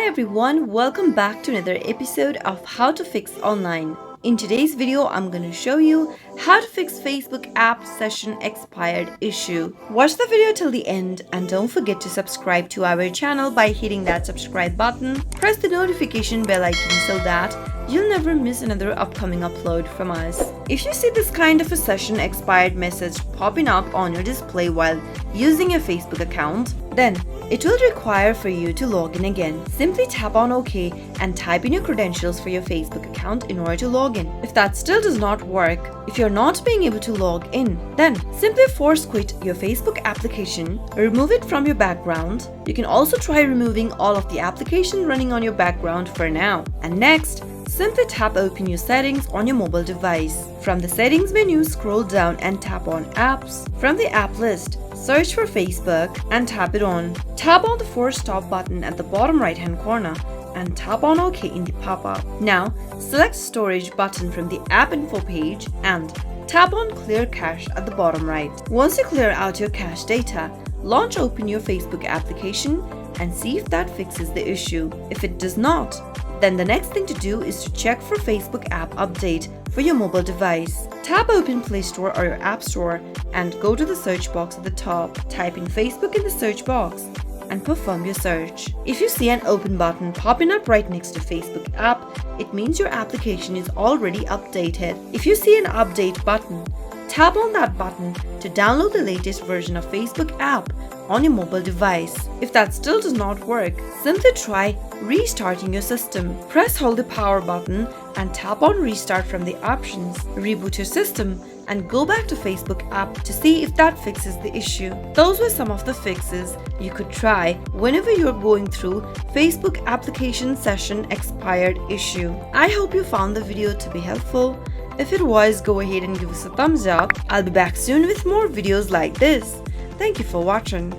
Hi everyone, welcome back to another episode of How to Fix Online. In today's video, I'm going to show you how to fix Facebook app session expired issue. Watch the video till the end and don't forget to subscribe to our channel by hitting that subscribe button. Press the notification bell icon so that you'll never miss another upcoming upload from us. If you see this kind of a session expired message popping up on your display while using a Facebook account, then it will require for you to log in again. Simply tap on OK and type in your credentials for your Facebook account in order to log in. If that still does not work, if you're not being able to log in, then simply force quit your Facebook application, remove it from your background. You can also try removing all of the application running on your background for now. And next, simply tap open your settings on your mobile device. From the settings menu, scroll down and tap on apps. From the app list, search for Facebook and tap it on. Tap on the force stop button at the bottom right hand corner and tap on OK in the pop-up. Now, select storage button from the app info page and tap on clear cache at the bottom right. Once you clear out your cache data, launch open your Facebook application and see if that fixes the issue. If it does not, then the next thing to do is to check for Facebook app update for your mobile device. Tap open Play Store or your App Store and go to the search box at the top. Type in Facebook in the search box and perform your search. If you see an open button popping up right next to Facebook app, it means your application is already updated. If you see an update button, tap on that button to download the latest version of Facebook app on your mobile device. If that still does not work, simply try restarting your system. Press hold the power button and tap on restart from the options. Reboot your system and go back to Facebook app to see if that fixes the issue. Those were some of the fixes you could try whenever you're going through Facebook application session expired issue. I hope you found the video to be helpful. If it was, go ahead and give us a thumbs up. I'll be back soon with more videos like this. Thank you for watching.